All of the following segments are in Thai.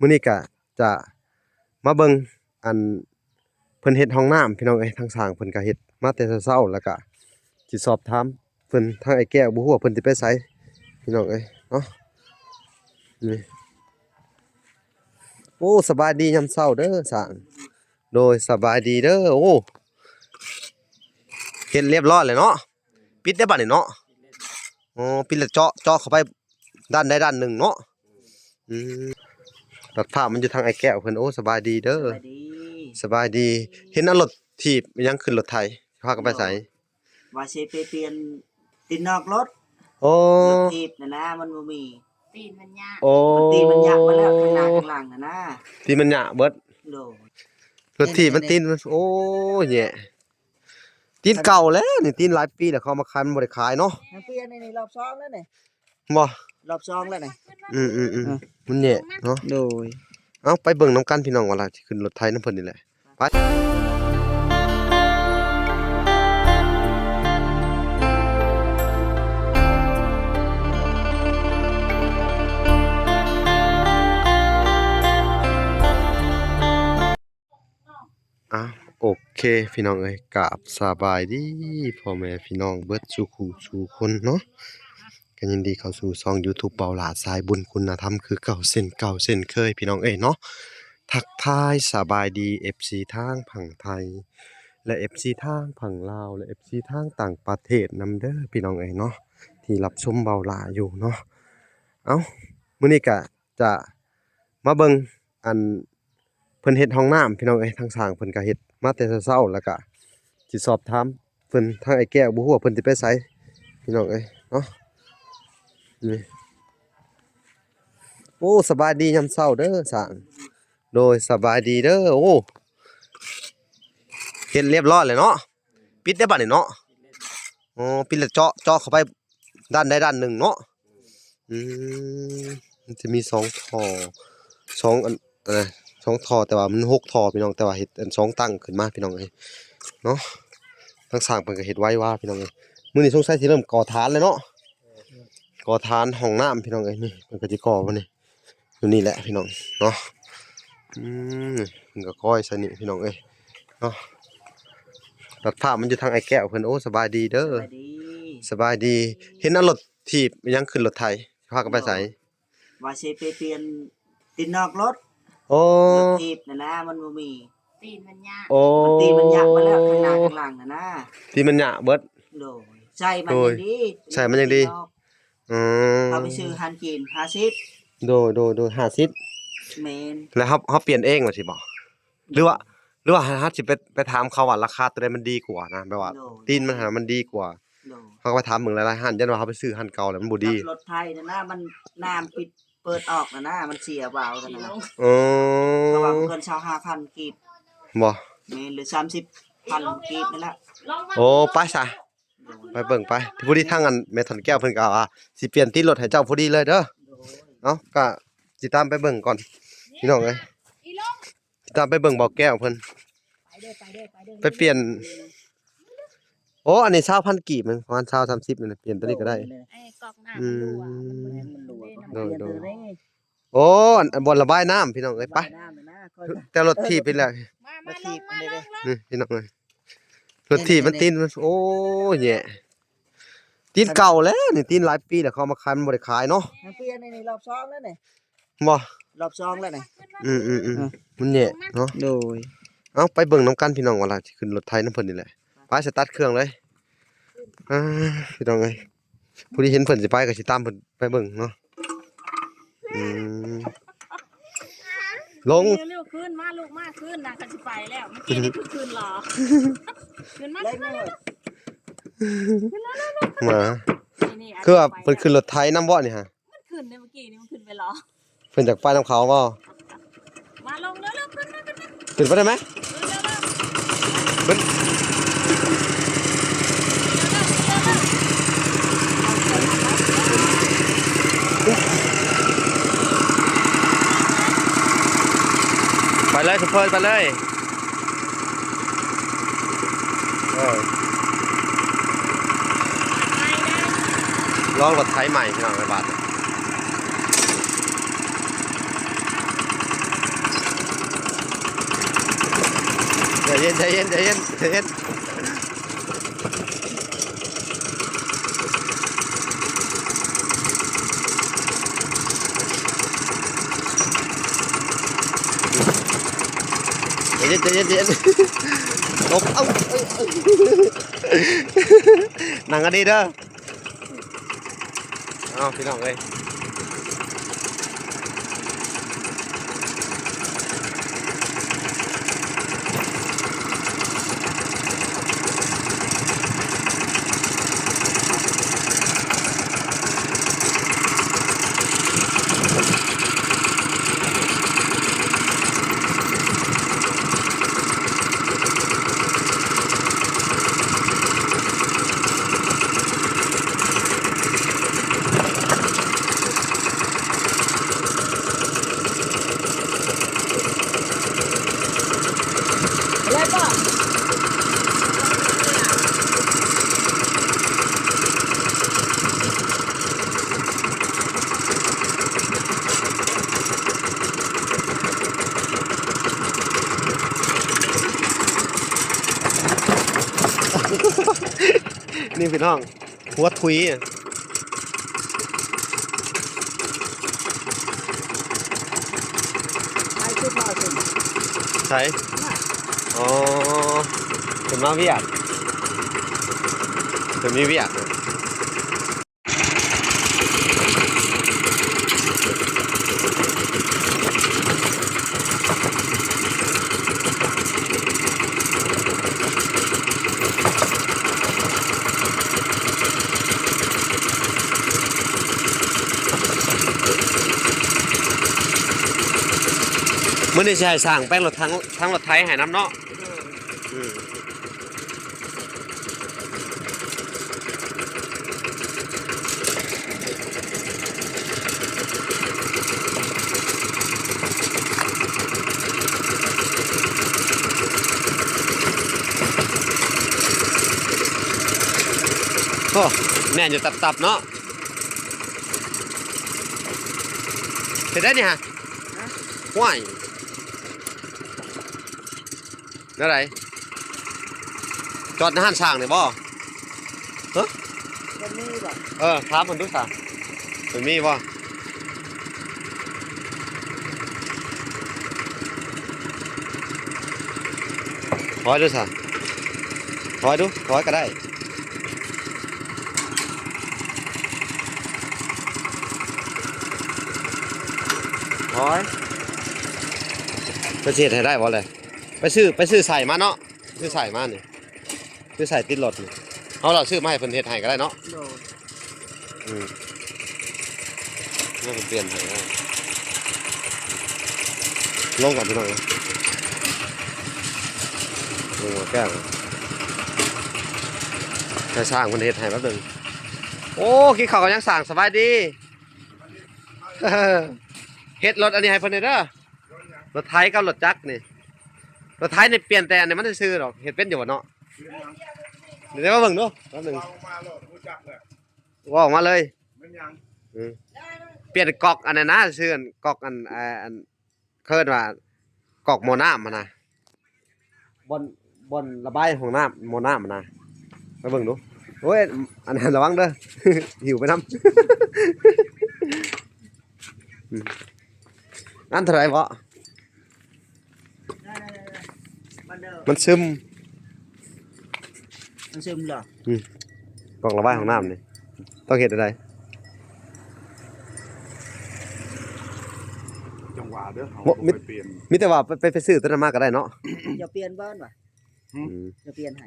มื้อนี้ก็จะมาเบิ่งอันเพิ่นเฮ็ดห้องน้ำพี่น้องเอ้ยทางสร้างเพิ่นก็เฮ็ดมาแต่เช้าๆแล้วก็สิสอบถามเพิ่นทางไอ้แก้วบ่ฮู้ว่าเพิ่นสิไปไสพี่น้องเอ้ยเนาะนี่โอ้สบายดียามเช้าเด้อสร้างโดยสบายดีเด้อโอ้เฮ็ดเรียบร้อยเลยเนาะปิดได้บัดนี้เนาะอ๋อปิดแล้วเจาะเข้าไปด้านใดด้านหนึ่งเนาะอืมตัดภาพมันอยู่ทางไอ้แก้วเพิ่นโอ้สบายดีเด้อสบายดีเห็นอันรถถีบยังขึ้นรถไถพากันไปไสว่าสิไปเปลี่ยนตีนนอกรถโอ้รถถีบน่ะนะมันบ่มีตีนมันยากโอ้ตีนมันยักมาแล้วข้างหน้าข้างหลังน่ะนะตีนมันหยะเบิดโดรถถีบมันตีนมันโอ้แย่ตีนเก่าแล้วนี่ตีนหลายปีแล้วเขามาขายมันบ่ได้ขายเนาะเปลี่ยนนี่รอบ2แล้วนี่บ่รอบ2แล้วนี่มันแย่เนาะโดยเอ้าไปเบิ่งนํกันพี่น้องว่าล่ะสิขึ้นรถไถนำเพิ่นนี่แหละไปโอเคพี่น้องเอ้ยกราบสบายดีพ่อแม่พี่น้องเบิดสู่คู่สู่คนเนาะก็ยินดีเข้าสู่ช่อง YouTube เบาหลาสายบุญคุณธรรมคือเก่าเส้นเคยพี่น้องเอ้ยเนาะทักทายสบายดี FC ทางฝั่งไทยและ FC ทางฝั่งลาวและ FC ทางต่างประเทศนำเด้อพี่น้องเอ้ยเนาะที่รับชมเบาหลาอยู่เนาะเอ้ามื้อนี้ก็จะมาเบิ่งอันเพิ่นเฮ็ดห้องน้ำพี่น้องเอ้ยทางสร้างเพิ่นก็เฮ็ดมาแต่เช้าๆแล้วก็สิสอบถามเพิ่นทางไอ้แก้วบ่ฮู้ว่าเพิ่นสิไปไสพี่น้องเอ้ยเนาะนี่โอ้สบายดียามเช้าเด้อสร้างโดยสบายดีเด้อโอ้เฮ็ดเรียบร้อยเลยเนาะปิดได้บัดนี้เนาะอ๋อปิดแล้วเจาะเข้าไปด้านใดด้านหนึ่งเนาะอืมมันจะมี2ท่อ2อัน2ท่อแต่ว่ามัน6ท่อพี่น้องแต่ว่าเฮ็ดอัน2ตั้งขึ้นมาพี่น้องเอ้ยเนาะทางสร้างเพิ่นก็เฮ็ดไว้ว่าพี่น้องเอ้ยมื้อนี้สงสัยสิเริ่มก่อฐานแล้วเนาะก่อฐานห้องน้ำพี่น้องเอ้ยนี่เพิ่นก็สิก่อบ่นี่อยู่นี่แหละพี่น้องเนาะเพิ่นก็ก่อยใส่นี่พี่น้องเอ้ยเนาะตัดภาพมันอยู่ทางไอ้แก้วเพิ่นโอ้สบายดีเด้อสบายดีเห็นอันรถถีบยังขึ้นรถไถพากันไปไสว่าสิไปเปลี่ยนตีนนอกรถโอ้รถถีบน่ะนะมันบ่มีตีนมันยากโอ้ตีนมันยักมาแล้วข้างหน้าข้างหลังน่ะนะตีนมันหยะเบิดโดยใส่มันยังดีใส่มันยังดีเอาไปซื้อหันกิน50โดย50แม่นแล้วเฮาเปลี่ยนเองว่าสิบ่หรือว่าเฮาสิไปถามเขาว่าราคาตัวใดมันดีกว่านะแบบว่าตีนมันหามันดีกว่าเขาก็ไปถามเบิ่งหลายๆร้านยันว่าเขาไปซื้อร้านเก่าแล้วมันบ่ดีรถไทยน่ะนะมันน้ำปิดเปิดออกน่ะนะมันเสียวาล์วน่ะนะอ๋อเพราะว่าเพิ่น25,000กีบบ่แม่นหรือ30,000กีบนั่นแหละโอ้ไปซะไปเบิ่งไปที่ผู้ที่ทางอันแม่ถอนแก้วเพิ่นก็ว่าสิเปลี่ยนตีนรถให้เจ้าผู้ดีเลยเด้อเอ้าก็สิตามไปเบิ่งก่อนพี่น้องเอ้ยสิตามไปเบิ่งบ่อแก้วเพิ่นไปเปลี่ยนโอ้อันนี้20,000กีบมันประมาณ20 30นี่เปลี่ยนตัวนี้ก็ได้ไอ้กอกน้ำมันรั่วมันรั่วโอ้อันบ่ระบายน้ำพี่น้องเอ้ยไปแต่รถถีบไปแล้วมาลงนี่พี่น้องเอ้ยรถถีบมันตีนมันโอ้แย่ตีนเก่าแล้วนี่ตีนหลายปีแล้วเขามาขายมันบ่ได้ขายเนาะเปลี่ยนนี่รอบ2แล้วนี่บ่รอบ2แล้วนี่มันแย่เนาะโดยเอ้าไปเบิ่งนํกันพี่น้องว่าล่ะสิขึ้นรถไถนำเพิ่นนี่แหละไปสตาร์ทเครื่องเลยพี่น้องเอ้ยผู้ที่เห็นเพิ่นสิไปก็สิตามเพิ่นไปเบิ่งเนาะลงเร็วขึ้นมาลูกมาขึ้นนะกันสิไปแล้วเมื่อกี้นี่คือขึ้นหรอขึ้นมามาคือว่าเพิ่นขึ้นรถไถนำบ่นี่ฮะมันขึ้นในเมื่อกี้นี่มันขึ้นไปหรอเพิ่นจากไปนำเขาบ่มาลงเร็วขึ้นไปได้มั้ยเพิ่นไปเลยทุกคนไปเลยลองรถไถใหม่พี่น้องในบ้าน เย็นใจเย็นใจเย็นใจเย็นใจเย็นใจเย็นใจเย็นลบเอานั่งกันดีเด้อเอาพี่น้องเลยแล้วก็ นี่พี่น้องหัวทุยอะ ไอ้คือพ่อสิ ใช่อ๋อเป็นมาเวียดเป็นมีเวียดมื้อนี้สิให้สร้างแป้งรถทั้งรถไถให้น้ำเนาะอืมโอ้แน่นอยู่ตับๆเนาะเสร็จได้นี่ฮะว้ายนั่นไรจอดในห้านช่างเนี่ยบ่ คนนี้แบบ ถามมันดูซะมันมีบ่ถอยดูซะถอยดูถอยก็ได้ถอยไปเสียดให้ได้บ่เลยไปซื้อใส่มาเนาะซื้อใส่มานี่ซื้อใส่ติดรถนี่เอาเราซื้อมาให้เพิ่นเฮ็ดให้ก็ได้เนาะ โดน อืมน่าจะเปลี่ยนให้ได้ลงก่อนพี่น้องนะลงมาแก้วจะสร้างคนเฮ็ดให้แป๊บหนึงโอ้ขี้เขาวก็ยังสั่งสบายดี เฮ็ดรถอันนี้ให้เพิ่นเด้อรถไถกับรถจักรนี่รถไถนี่เปลี่ยนแต่อันนี้มันซื่อๆดอกเฮ็ดเป็นอยู่บ่เนาะเดี๋ยวมาเบิ่งดูแป๊บหนึง เอามาโหลดรู้จักเลย ว่าออกมาเลย มันยัง เปลี่ยนกอกอันนั้นนะชื่ออันกอกอันเคิ้นว่ากอกโมน้ำมันนะบนระบายของน้ำโมน้ำมันนะไปเบิ่งดูโอ้ยอันนั้นระวังเด้อ หิวไปน้ำ อันเท่าไหรบ่ มันเดิม มันซึม มันซึมเหรอก อกระบายของน้ำนี่ต้องเฮ็ดอะไร จังหวะเด้อเขา บ่ ไปเปลี่ยน มีแต่ว่าไปซื้อต้นมาก็ได้เนาะ อย่าเปลี่ยนบ้านว่ะ อืม อย่าเปลี่ยนให้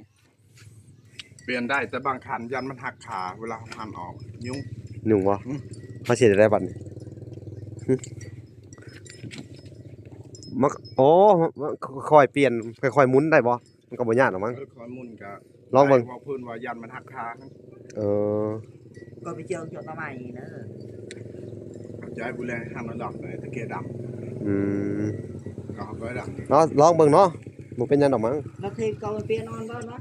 เปลี่ยนได้แต่บางคันยันมันหักขาเวลาเขาพันออกยุ่ง ยุ่งบ่มาเสียได้บัดนี้หึมันโอ้มันค่อยๆเปลี่ยนค่อยๆหมุนได้บ่มันก็บ่ยากหรอกมั้ง คอยมุ่นกับ ลองเบิ่ง ว่าพื้นว่ายันมันหักขา เออ ก็ไปเจียวจดมาใหม่นะ ย้ายบุแลห้ามระดับเลยตะเกียด อืม ำก็เขาก็ดับ เนาะลองเบิ่งเนาะบ่เป็นหยังดอกมั้ง แล้วเคยเกาเปลี่ยนนอนบ้านวะ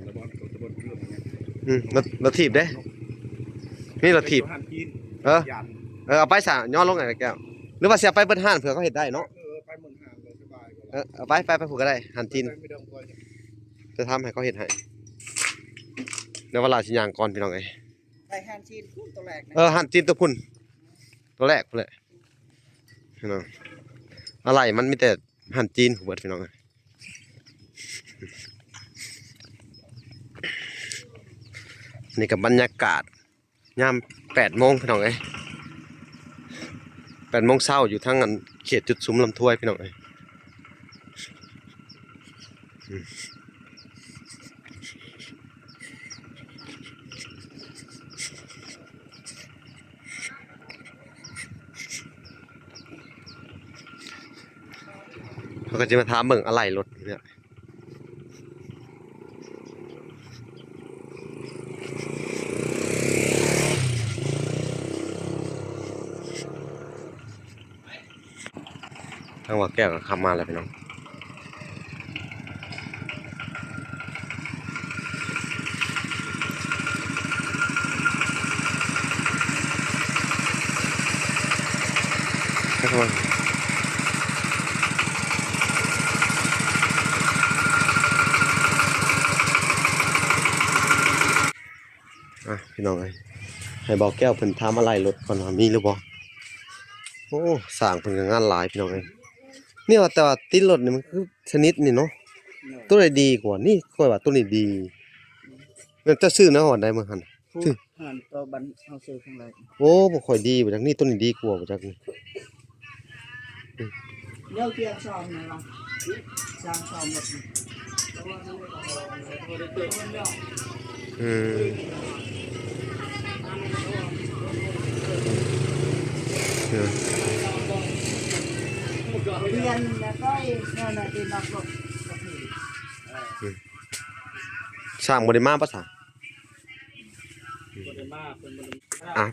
ตะบอนตะบอนเครื่องอย่างเงี้ย รถถีบเด้นี่รถถีบ หันกิน เออ ยัน เอาไปซะย้อนลงไงแก้วหรือว่าเสียไปเบิดห้านเผื่อเขาเฮ็ดได้เนาะ ไปหมุนหานเลยสบายกว่า เอาไปผูกก็ได้หันจีนจะทำให้เขาเห็นให้เดี๋ยวเวลาสิย่างก่อนพี่น้องเอ้ย ไปหันชีนพุ่นตัวแรกนะ หันจีนตัวพุ่นตัวแรกพุ่นแหละพี่น้องอะไรมันมีแต่หันจีนเบิดพี่น้องเอ้ยนี่กับบรรยากาศยาม8 โมงพี่น้องเอ้ย8 โมงเช้าอยู่ทั้งอันเขตจุดซุ้มลำถ้วยพี่น้องเอ้ยเขาก็จะมาถามเบิ่งอะไรรถเนี่ยทางว่าแก้วก็ขับมาแล้วพี่น้องเข้ามาพี่น้องเอ้ยให้บอกแก้วเพิ่นถามอะไรรถก่อนว่ามีหรือบ่โอ้สร้างเพิ่นก็งานหลายพี่น้องเอ้ยนี่ว่าแต่ว่าติดรถนี่มันคือชนิดนี่เนาะตัวไหนดีกว่านี่ค่อยว่าตัวนี้ดีมันจะซื้อนะหอดได้มื้อหั่น พุ่นหันตัวบันเฮาซื้อข้างไร โอ้บ่ค่อยดีบ่จักนี่ตัวนี้ดีกว่าบ่จักนี่ เดี๋ยวเกียร์ซ้อมหน่อยลองซ้อมหมด อืมเออ เรียนแล้วก็นั่นน่ะตีนอกรถ สร้างบ่ได้มาปะซะ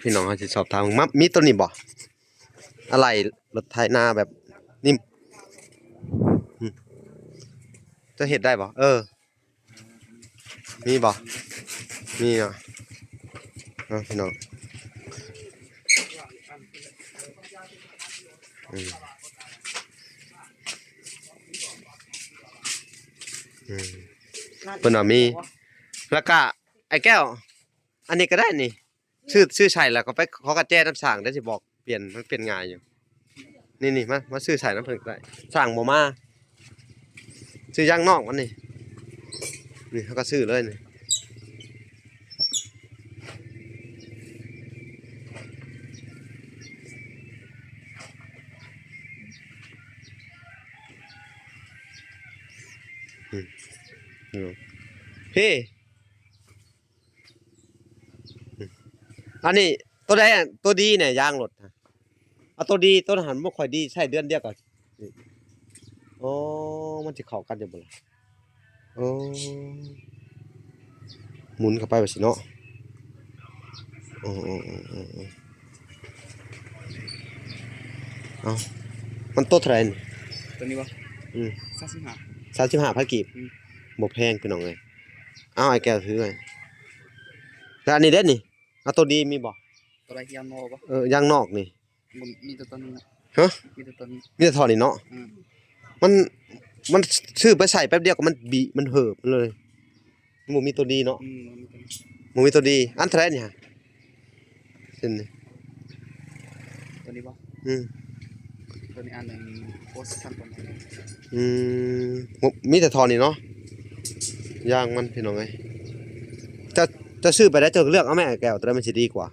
พี่น้องเฮาสิสอบถามมามีตัวนี้บ่อะไรรถไถนาแบบนิ่มจะเฮ็ดได้บ่มีบ่มีเนาะพี่น้องอืมเพิ่นว่ามีแล้วก็ไอ้แก้วอันนี้ก็ได้นี่ชื่อใช่แล้วก็ไปขอกระแจน้ำสร้างได้สิบอกเปลี่ยนมันเปลี่ยนง่ายอยู่นี่มาซื้อใส่น้ำเพิ่นก็ได้สร้างบ่มาซื้อยางนอกมันนี่เขาก็ซื้อเลยนี่พี่อันนี้ตัวใดตัวดีเนี่ยยางรถเอาตัวดีตัวหันบ่ค่อยดีใช้เดือนเดียวก็อ๋อมันสิเข้ากันอยู่บ่ล่ะอ๋อหมุนเข้าไปว่าสิเนาะอ๋อเอามันตัวเท่าไหร่นี่ ตัวนี้บ่อืม 35 35พันกีบบ่แพงพี่น้องเอ้ยเอาไอ้แก้วถือไว้แล้วอันนี้เด้นี่เอาตัวดีมีบ่ ตัวไรยางโมบ่ ยางนอกนี่ มีแต่ตัวนี้นะ ฮะ มีแต่ตัวนี้ มีแต่ทอนี่เนาะมันซื้อไปใส่แป๊บเดียวก็มันบีมันเหิบเลยมันบ่มีตัวดีเนาะ มีตัวนี้บ่มีตัวดีอันเท่าไหร่นี่ฮะเส้นนี่ ตัวนี้บ่ อืม ตัวนี้อันนึงโพสทันประมาณ อืมมีแต่ทอนี่เนาะยางมันพี่น้องเอ้ยจะซื้อไปได้เจ้าเลือกเอาแม่แก้วตัวนั้นมันสิดีกว่า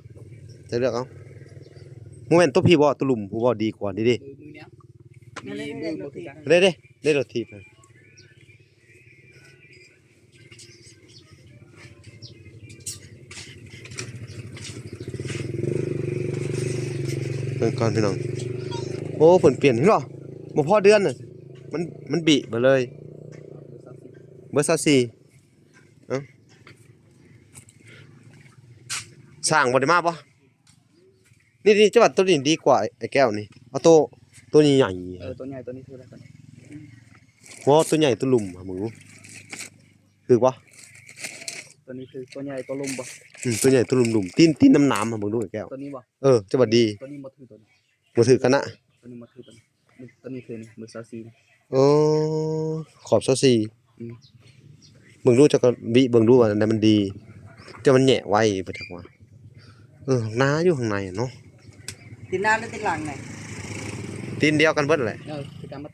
จะเลือกเอาโมเมนต์ตัวพี่บ่ตัวหลุมผู้บ่ดีกว่านี่ดิ มือเนี้ย นั่น มี เลย มือ ร บ่ ถ คือ ติด กัน ได้รถถีบเพิ่นก่อนพี่น้องโอ้เพิ่นเปลี่ยนเหรอบ่พอเดือนน่ะมันบิเบิดเลยเบอร์24เอ้าสร้างบ่ได้มาบ่นี่จังหวัดตัวนี้ดีกว่าไอ้แก้วนี่เอาตัวนี้ใหญ่ ตัวใหญ่ตัวนี้คืออะไรกัน บ่ตัวใหญ่ตัวหลุมอะมึงคือบ่ ตัวนี้คือตัวใหญ่ตัวลมบ่ ตัวใหญ่ตัวหลุมๆตีนน้ำๆอะมึงดูไอ้แก้ว ตัวนี้บ่ จังหวัดดี ตัวนี้บ่ถือตัวนี้ บ่ถือกันนะ ตัวนี้บ่ถือตัวนี้ ตอนนี้คืนมือ24โอ้ขอบ24อืม เบิ่งดูจักก็บิเบิ่งดูว่าอันใดมันดีแต่มันแหยะไว้บ่จักว่าหนาอยู่ข้างในอะเนาะ ตีนหน้าและตีนหลังไง ตีนเดียวกันเบิดแหละ คือการมัด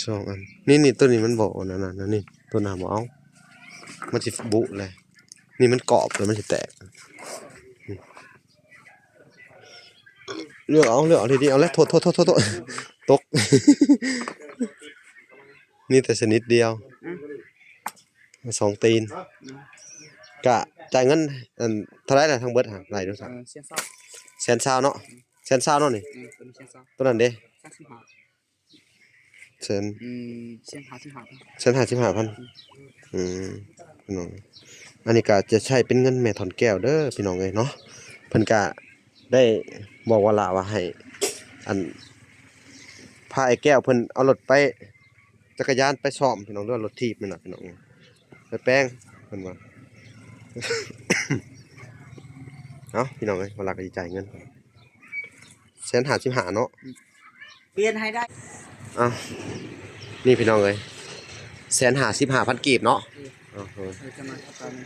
สองอันนี่ตัวนี้มันบ่นั่นน่ะนี่ตัวหน้าบ่เอามันสิบุเลยนี่มันกรอบแล้วมันสิแตกเลือกเอาดีๆเอาแล้วโทษตก นี่แต่ชนิดเดียวสองตีนกะจ่ายเงินอันเท่าไหร่ล่ะทั้งเบิดหาไหลดูซะ เชียนซอก แสนซาวเนาะแสนซาวเนาะนี่ ตัวนี้เชียนซอก ตัวนั้นเด้ 35แสน เชียน55 แสน55,000พี่น้องอันนี้ก็จะใช้เป็นเงินแม่ถอนแก้วเด้อพี่น้องเอ้ยเนาะเพิ่นก็ได้บอกว่าล่ะว่าให้อันพาไอ้แก้วเพิ่นเอารถไปจักรยานไปซ่อมพี่น้องเด้อรถถีบนั่นน่ะพี่น้องไปแป้งเพิ่นว่า เอ้าพี่น้องเอ้ยว่าล่ะก็สิจ่ายเงินแสน55เนาะ เปลี่ยนให้ได้ อ้าวนี่พี่น้องเอ้ย155,000กีบเนาะโอ้โห จะมาตอนนี้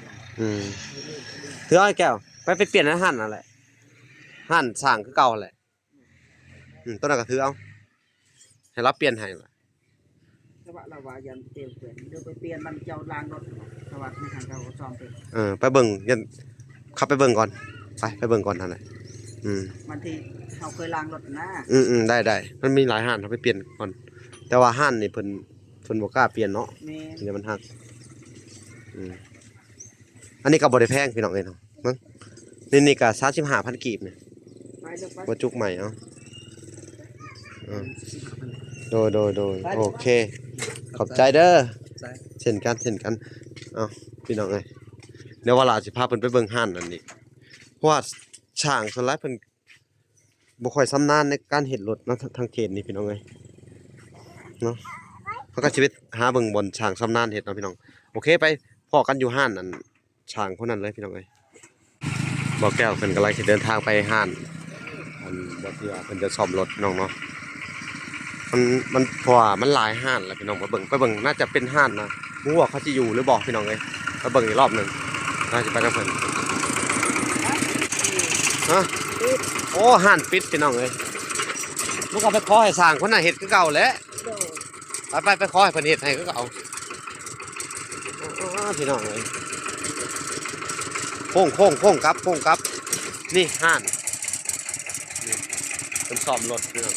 ถือเอาไอ้แก้วไปเปลี่ยนให้หั่นนั่นแหละหั่นสร้างคือเก่าแหละตัวนั้นก็ถือเอาให้เราเปลี่ยนให้ว่ะ สวัสดิ์ละวายันเปลี่ยนเดี๋ยวไปเปลี่ยนมันเจ้าล้างรถสวัสดิ์ในทางเราซ้อมเป็น ไปเบิ่งยันขับไปเบิ่งก่อนไปเบิ่งก่อนนั่นแหละมันที่เขาเคยล้างรถนะได้มันมีหลายห้านเราไปเปลี่ยนก่อนแต่ว่าห้านนี่เพิ่นบ่กล้าเปลี่ยนเนาะ แม่ เดี๋ยวมันหักอันนี้ก็บ่ได้แพงพี่น้องเอ้ยเนาะมั้งนี่ก็35,000กีบเนี่ย ไปเด้อไป บ่จุกใหม่เอาโดยโอเคขอบใจเด้อเช่นกันเอาพี่น้องเอ้ยเดี๋ยวว่าล่ะสิพาเพิ่นไปเบิ่งห้านนั่นนี่เพราะว่าช่างส่วนหลายเพิ่นบ่ค่อยชำนาญในการเฮ็ดรถเนาะทางเขตนี่พี่น้องเอ้ยเนาะเขาก็ชีวิตหาเบิ่งบนช่างชำนาญเฮ็ดเนาะพี่น้องโอเคไปพ้อกันอยู่ห้านนั่นช่างคนนั้นเลยพี่น้องเอ้ยบ่แก้วเพิ่นกำลังสิเดินทางไปห้านอันบ่ที่ว่าเพิ่นจะซ่อมรถน้องเนาะมันเพราะว่ามันหลายห้านแล้วพี่น้องไปเบิ่งน่าจะเป็นห้านนะบ่รู้ว่าเขาสิอยู่หรือบ่พี่น้องเอ้ยไปเบิ่งอีกรอบนึงน่าจะไปนำเพิ่นฮะโอ้ห้านปิดพี่น้องเอ้ยมึงก็ไปขอให้สร้างคนน่ะเฮ็ดคือเก่าแหละไปขอให้เพิ่นเฮ็ดให้คือเก่าพี่น้องเอ้ยโค้งกลับนี่ห้านนี่เป็นซ่อมรถพี่น้อง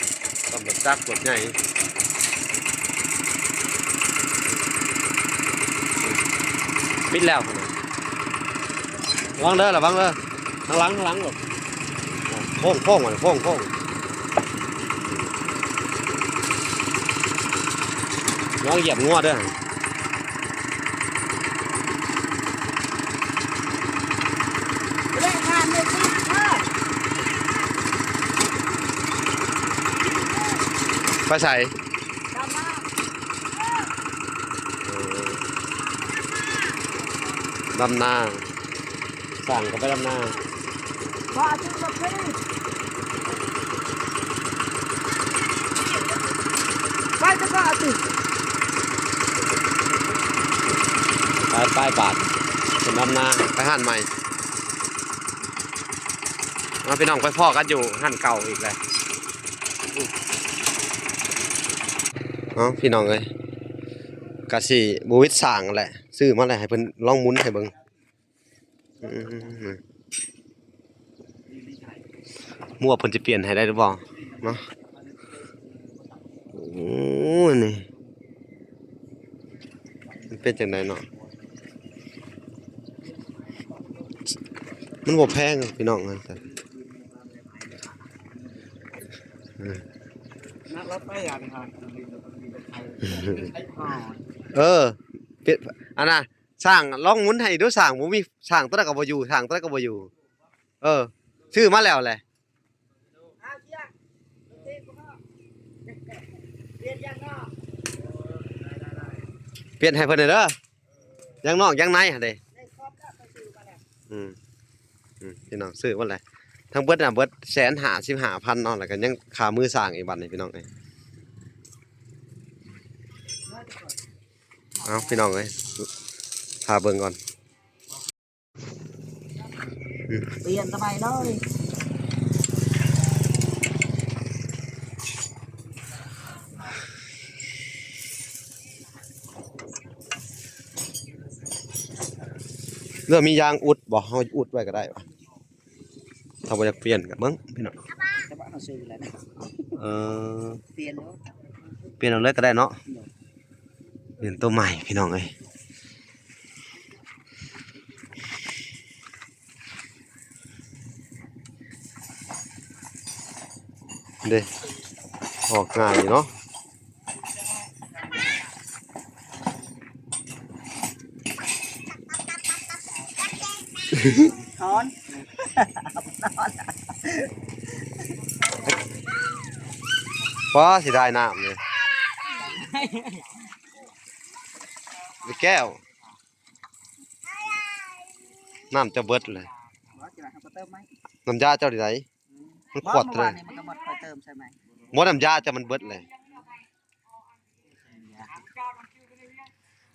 ซ่อมรถจักรรถใหญ่ปิดแล้วพุ่นน่ะระวังเด้อข้างหลังหลบโค้งน้องเหยียบงัวเด้อ เล่นงานเลยสิ ไปใส่ ตามมา ดำนาสั่งก็ไปดำนา พาจุดรถพี่ไปจะก็ติ ไปบาทเป็นดำนาไปหั่นใหม่มาพี่น้องไปพ่อกันอยู่หั่นเก่าอีกเลยพี่น้องเลยกะสิบวิทสั่งแหละซื้อมาแหละให้เพิ่นลองหมุนให้เบิ่งมั่วเพิ่นจะเปลี่ยนให้ได้หรือเปล่าเนาะโอ้นี่มันเป็นจังไดเนาะมันบ่แพงพี่น้องนะแต่ นักรถไปอย่างไรเป็ดอันน่ะสร้างลองหมุนให้ดูสร้างบ่มีสร้างตัวใดก็บ่อยู่สร้างตัวใดก็บ่อยู่ซื้อมาแล้วแหละ เปลี่ยนให้เพิ่นเด้อยังนอกยังในหั่นเด้อืมพี่น้องซื้อว่าอะไรทั้งเบิดน่ะเบิด155,000เนาะแล้วก็ยังค่ามือสร้างอีกบัดนี่พี่น้องเอ้ยเอาพี่น้องเอ้ยพาเบิ่งก่อน เปลี่ยนทำไมเนาะ เรื่องมียางอุดบ่เฮาอุดไว้ก็ได้วะถ้าบ่อยากเปลี่ยนก็เบิ่งพี่น้อง จะบ้าเขาซื้อแล้วนะ เออ เปลี่ยนแล้ว เปลี่ยนเอาเลยก็ได้เนาะเปลี่ยนตัวใหม่พี่น้องเอ้ยเด้ออกง่ายอยู่เนาะ ถอน ว้าสิได้น้ำเลยไปแก้วน้ำจะเบิดเลย ว่าจะไหนเขาเติมไหม น้ำยาเจ้าที่ไหนมันขวด เมื่อ เล วาย นนี้มันก็หมดคอยเติมใช่ไหม หมดน้ำยาจะมันเบิดเลย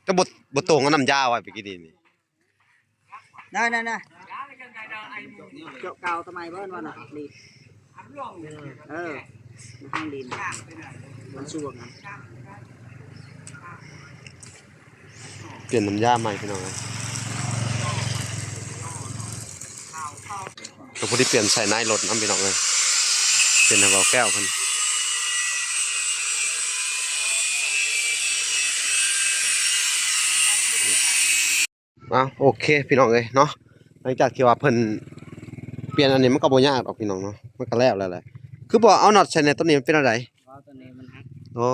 ก็บดตรงเอาน้ำยาไว้ไปกินนี่ น่ะเจาะเกาทำไมเบิ้ลวะน่ะดีห้างดินมันช่วงนะ เปลี่ยนน้ำยาใหม่พี่น้องเลยก็พอดีเปลี่ยนใส่ในรถน้ำพี่น้องเลยเปลี่ยนให้เบาแก้วเพิ่นโอเคพี่น้องเลยเนาะหลังจากที่ว่าเพิ่นเปลี่ยนอันนี้มันก็บ่ยากหรอกพี่น้องเนาะมันก็แล้วแหละคือบ่เอาน็อตใส่ในต้นนี้มันเป็นอะไร ว่าตัวนี้มันฮัก อ๋อ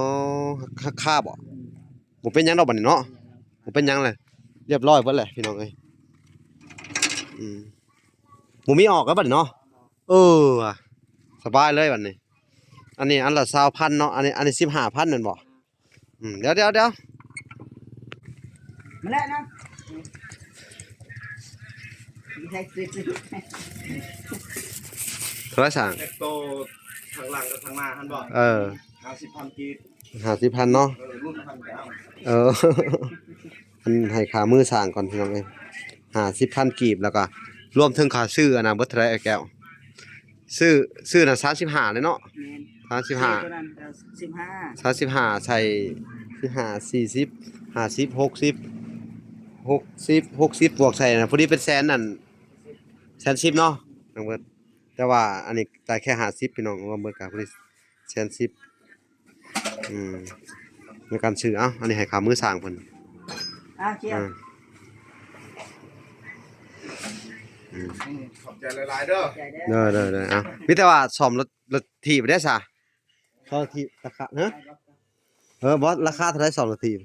ค่าบ่บ่เป็นหยังดอกบัดนี้เนาะบ่เป็นหยังเลยเรียบร้อยเบิดเลยพี่น้องเอ้ยบ่มีออกแล้วบัดนี้เนาะว่ะสบายเลยบัดนี้อันนี้อันละ20,000เนาะอันนี้15,000แม่นบ่เดี๋ยวมาแล้วนะมีใครซื้อ โทรสั่ง เด็กโตทางหลังกับทางหน้าหันบอก50,000 กีบ 50,000เนาะ รุ่นพันเก้า มันให้ค่ามือสร้างก่อนพี่น้องเอ้ย50,000กีบแล้วก็รวมถึงค่าซื้ออันน่ะเบิดเท่าไหร่ไอ้แก้วซื้อน่ะ35เลยเนาะ 35 ตัวนั้น15 35ใส่15 40 50 60บวกใส่น่ะพอดีเป็นแสนนั่น110เนาะทั้งเบิดแต่ว่าอันนี้จ่ายแค่50พี่น้องว่าเบิดก็พอดี110ในการซื้ออันนี้ให้ค่ามือสร้างเพิ่น เชียร์ ขอบใจหลายๆเด้อ ใจเด้อ เด้อมีแต่ว่าซ่อมรถถีบได้ซะซ่อมรถถีบราคาบ่ราคาเท่าไหร่ซ่อมรถถีบ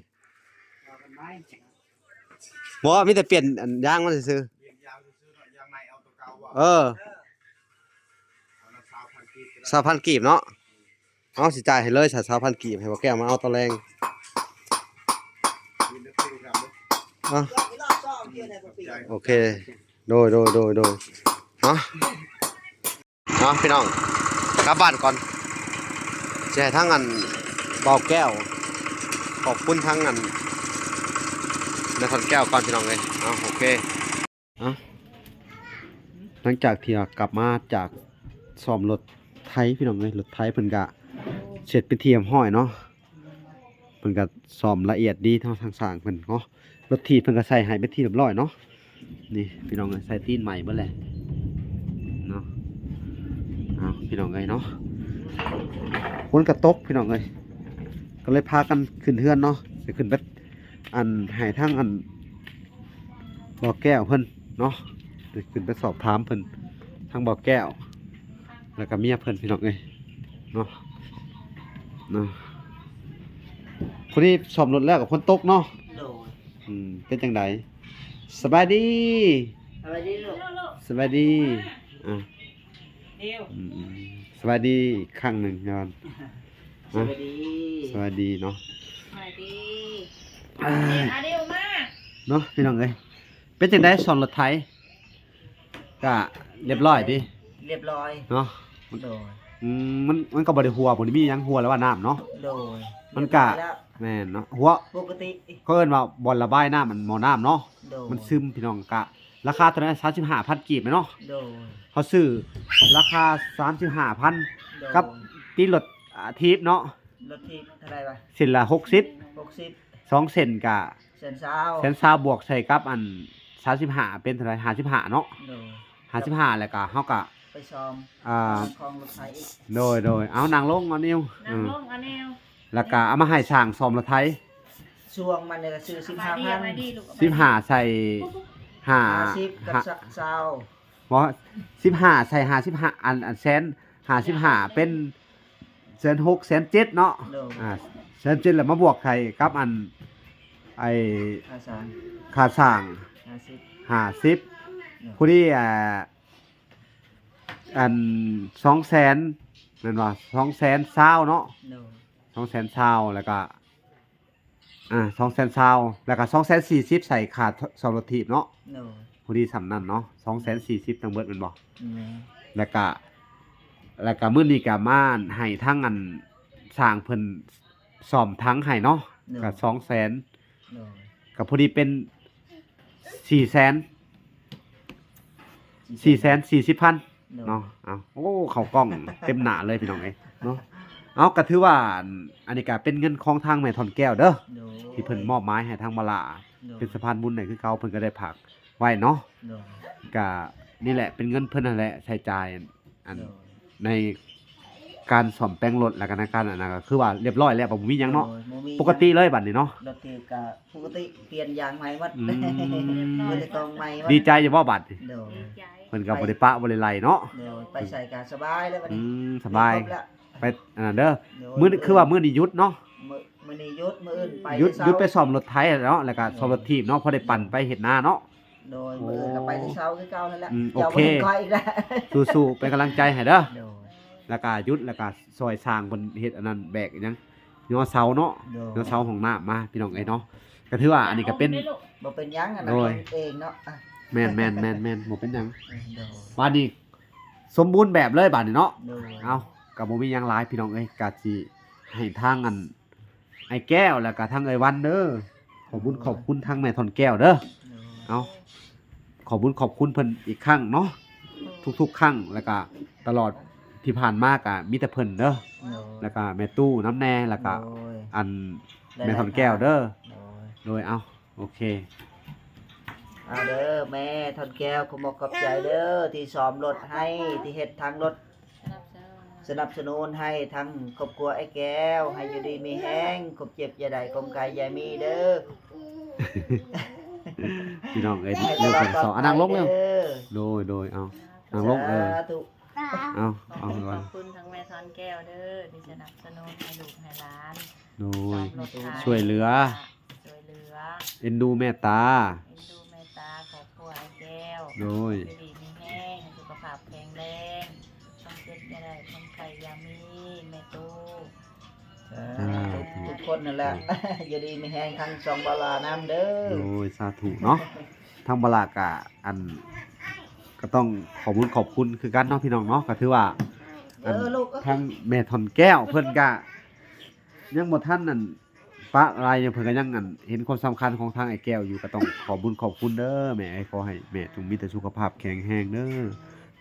บ่มีแต่เปลี่ยนอันยางมันซื่อ เรียนยาวซื้อๆหน่อยยางในเอาตัวเก่าบ่ เอาละ20,000 กีบก็ได้ 20,000กีบเนาะเอาสิจ่ายให้เลยซะ20,000กีบให้บ่แก้วมาเอาตะแรง ยินดีครับเด้อ โอเคโดยเนาะพี่น้องกลับบ้านก่อนสิให้ทั้งอันเบาแก้วขอบคุณทั้งอันนครแก้วก่อนพี่น้องเอ้ยโอเคหลังจากที่กลับมาจากซ่อมรถไทยพี่น้องเอ้ยรถไทยเพิ่นก็เสร็จเป็นที่เรียบร้อยเนาะเพิ่นก็ซ่อมละเอียดดีทั้งสร้างเพิ่นเนาะรถถีบเพิ่นก็ใส่ให้เป็นที่เรียบร้อยเนาะนี่พี่น้องเอ้ยใส่ตีนใหม่เบิดแหละเนาะพี่น้องเอ้ยเนาะฝนก็ตกพี่น้องเอ้ยก็เลยพากันขึ้นเฮือนเนาะสิขึ้นไปอันให้ทางอันบ่อแก้วเพิ่นเนาะสิขึ้นไปสอบถามเพิ่นทางบ่อแก้วแล้วก็เมียเพิ่นพี่น้องเอ้ยเนาะคนนี้สอบรถแล้วกับคนตกเนาะ โดย เป็นจังไดสบายดี อะไรดีลูก สบายดีเดียว สบายดีอีกครั้งหนึ่งย้อน สวัสดี ส วัสดีเนาะ สวัสดี อ่า อาเดียวมาก เนาะพี่น้องเอ้ยเป็นจังได๋ซ่อมรถไถก็เรียบร้อยดิ เรียบร้อย เนาะ โดย มันก็บ่ได้หัวบ่ได้มีหยังหัวแล้วว่าน้ำเนาะ โดย มันก็ เรียบร้อยแล้ว แม่นเนาะหัว ปกติ เขาเอิ้นว่าบ่อนระบายน้ำมันหม้อน้ำเนาะ โดย มันซึมพี่น้องกะราคาตอนนั้น 35,000 กีบเนาะ โดย เขาซื้อราคา 35,000 โดย กับตีรถทีบเนาะ รถที่เท่าไหร่วะ เส้นละ60 60 2เส้นกะ เส้นซาว แสนซาวบวกใส่กับอัน35เป็นเท่าไหร่55เนาะ โดย 55แล้วก็เฮาก็ ไปซ้อม ของรถไถอีก โดยเอานางลงเอานิ้ว นางลงอาเดียว แล้วก็เอามาให้ช่างซ่อมรถไถ ช่วงมันเนี่ยก็ซื้อ สบายดีสบายดีลูก 15ใส่5 50กับซาว บ่15ใส่55อันแสน55เป็นแสน6แสน7เนาะ โดย แสน7แล้วมาบวกไข่กับอันไอ้ อาสาร ค่าสร้าง 50 50ผู้ที่อัน200,000แม่นว่า220,000เนาะ โดย 220,000แล้วก็220,000แล้วก็240,000ใส่ค่าซ่อมรถถีบเนาะ โดย ผู้ที่สำนั้นเนาะ240,000ทั้งเบิดแม่นบ่ แม่ แล้วก็มื้อนี้ก็มาให้ทั้งอันสร้างเพิ่นซ่อมทั้งให้เนาะก็200,000 โดย ก็พอดีเป็น440,000เนาะเอาโอ้เข้ากล้องเต็มหน้าเลยพี่น้องเอ้ยเนาะเอาก็ถือว่าอันนี้ก็เป็นเงินของทางแม่ทอนแก้วเด้อ โดย ที่เพิ่นมอบหมายให้ทางบลา โดย เป็นสะพานบุญให้คือเก่าเพิ่นก็ได้ฝากไว้เนาะ โดย ก็นี่แหละเป็นเงินเพิ่นนั่นแหละใช้จ่ายอัน โดย ในการซ่อมแปลงรถแล้วก็ในการอันนั้นก็คือว่าเรียบร้อยแล้วบ่มีหยังเนาะ โดยบ่มี ปกติเลยบัดนี้เนาะ รถที่ก็ปกติเปลี่ยนยางใหม่หมด อืม เปลี่ยนกองใหม่หมด ดีใจอยู่บ่บัดนี้ โดย ดีใจ เพิ่นก็บ่ได้ปะบ่ได้ไล่เนาะ โดยไปใส่กาสบายแล้วบัดนี้ สบาย ครแล้ว ไปอันนั้นเด้อ โดย มื้อนี้คือว่ามื้อนี้หยุดเนาะ มื้อนี้หยุดมื้ออื่นไป หยุด แต่ หยุดไป เช้า ซ่อมรถไถเนาะแล้วก็ซ่อมรถถีบเนาะพอได้ปั่นไปเฮ็ดนาเนาะ โดยมื้ออื่นก็ไปแต่เช้าคือเก่านั่นแหละ โอ อย่า เค บ่ไปอีกแล้ว สู้ๆเป็นกำลังใจให้เด้อ โดย แล้วก็หยุดแล้วก็ซอยสร้างเพิ่นเฮ็ดอันนั้นแบกอีหยังยอเสาเนาะ โดย ยอเสาของน้ำมาพี่น้องเอ้ยเนาะก็ถือว่าอันนี้ก็เป็น บ่เป็นหยังอันนั้น โดย เองเนาะอ่ะ แม่นบ่เป็นหยัง โดย บัดนี้สมบูรณ์แบบเลยบัดนี้เนาะ โดย เอาก็บ่มีหยังหลายพี่น้องเอ้ยก็สิให้ทางอันไอ้แก้วแล้วก็ทางไอ้วันเด้อขอบคุณทางแม่ทอนแก้วเด้อ โดย เอาขอบคุณเพิ่นอีกครั้งเนาะทุกๆครั้งแล้วก็ตลอดที่ผ่านมาก็มีแต่เพิ่นเด้อ โดย แล้วก็แม่ตู้น้ำแน่แล้วก็ โดย อันแม่ทอนแก้วเด้อ โดย โดยเอาโอเค เอาเด้อแม่ทอนแก้วขอบอกขอบใจเด้อที่ซ้อมรถให้ที่เฮ็ดทางรถสนับสนุนให้ทั้งครอบครัวไอ้แก้วให้อยู่ดีมีแห้งครบเจ็บอย่าได้คมกายอย่ามีเด้อ พี่น้องเอ้ย ให้ เร็ว ตลอ เพิ่ ด น ปลอด สอ ภัย นั่งลงเร็ว ด้อ โดยเอานั่งลงสาธุ เอา ข เอา อบ ก่อน คุณทั้งแม่ทอนแก้วเด้อที่สนับสนุนให้ลูกให้หลาน โด ซ่อย มรถไถ ช่วยเหลือ ช่วยเหลือ เอ็นดูแม่ตา เอ็นดูแม่ตาขอบครัวไอ้แก้ว โดย อยู่ดีมีแห้งสุขภาพแข็งแรงต้องเจ็บจะได้ต้องไข่ยามีแม่ตู้ ทุกคนนั่นแหละ อย่าดีมีแห้งทั้งสองบาลาน้ำเด้อ โดยสาธุเนาะทางบลากะอันก็ต้องขอบคุณคือกันเนาะพี่น้องเนาะก็ถือว่าอัน ลูก ทางแม่ทอนแก้วเพิ่นก็ยังบ่ทันนั่นปะอะไรยังเพิ่นก็ยังอันเห็นความสำคัญของทางไอ้แก้วอยู่ก็ต้องขอบคุณเด้อแม่ขอให้แม่จงมีแต่สุขภาพแข็งแรงเด้อ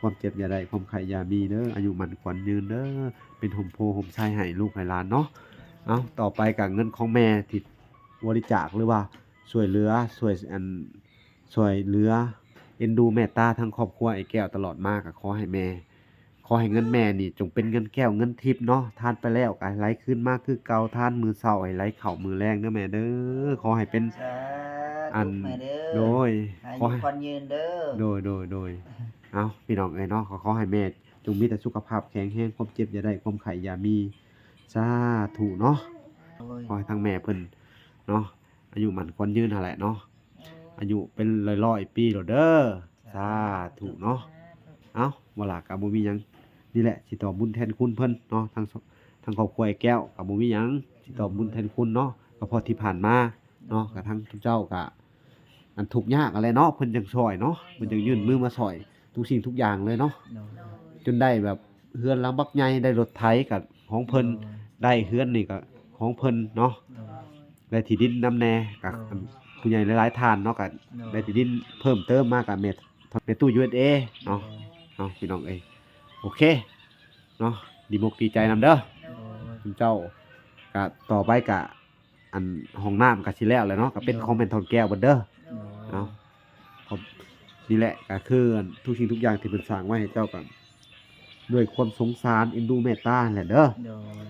ความเจ็บอย่าได้ความไข้อย่ามีเด้ออายุมั่นขวัญยืนเด้อเป็นห่มโพห่มไส้ให้ลูกให้หลานเนาะเอาต่อไปก็เงินของแม่ที่บริจาคหรือว่าช่วยเหลือช่วยเหลือเอ็นดูแม่ตาทั้งครอบครัวไอ้แก้วตลอดมาก็ขอให้เงินแม่นี่จงเป็นเงินแก้วเงินทิพย์เนาะทานไปแล้วก็ให้ไหลคืนมาคือเก่าทานมื้อเช้าให้ไหลเข้ามื้อแลงเด้อแม่เด้อขอให้เป็น สา อั ธุ น แม่เด้อ โดย ให้ ขอให้ คนยืนเด้อ โดยเอาพี่น้องเอ้ยเนาะขอให้แม่จงมีแต่สุขภาพแข็งแรงความเจ็บอย่าได้ความไข้อย่ามีสาธุเนาะ โอ้ย ขอให้ทั้งแม่เพิ่นเนาะอายุมั่นขวัญยืนหั่นแหละเนาะอายุเป็นร้อยๆปีแล้วเด้อสาธุเนาะ เอ้าบ่ล่ะก็บ่มีหยังนี่แหละสิตอบบุญแทนคุณเพิ่นเนาะทางครอบครัวไอ้แก้วก็บ่มีหยัง สิตอบบุญแทนคุณเนาะก็เพอที่ผ่านมาเนาะก็ทั้งทุกเจ้าก็อันทุกข์ยากอะไรเนาะเพิ่นจังช่วยเนาะเพิ่นจังยื่นมือมาช่วยทุกสิ่งทุกอย่างเลยเนาะ โดย โดย จนได้แบบเฮือนหลังบักใหญ่ได้รถไถกับของเพิ่นได้เฮือนนี่ก็ของเพิ่นเนาะ โดย ได้ที่ดินนำแน่กับอันผู้ใหญ่หลายๆท่านเนาะก็ได้ที่ดินเพิ่มเติมมากับเมตู้ USA เนาะเอาพี่น้องเอ้ยโอเคเนาะดีมกดีใจนำเด้อ โดย คุณเจ้าก็ต่อไปก็อันห้องน้ำก็สิแล้วแหละเนาะก็เป็นของแม่นทอนแก้วเบิดเด้อ เนาะครับนี่แหละก็คือทุกสิ่งทุกอย่างที่เพิ่นสร้างไว้ให้เจ้าก็ด้วยความสงสารเอ็นดูเมตตาแหละเด้อ โดย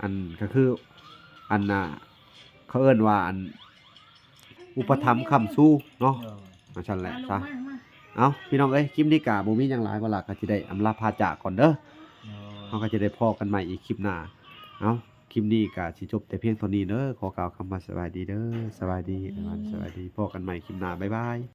อันก็คืออันน่ะเขาเอิ้นว่าอันอุปถัมภ์ค้ำสู้เนาะ โดย ว่าซั่นแหละ มาลูก ซะ มามา เอ้าพี่น้องเอ้ยคลิปนี้ก็บ่มีหยังหลายว่าล่ะก็สิได้อำลาพาจากก่อนเด้อเฮาก็จะได้พ้อกันใหม่อีกคลิปหน้าเอ้าคลิปนี้ก็สิจบแต่เพียงเท่านี้เด้อขอกล่าวคำว่าสวัสดีเด้อสวัสดีพ้อกันใหม่คลิปหน้าบ๊ายบาย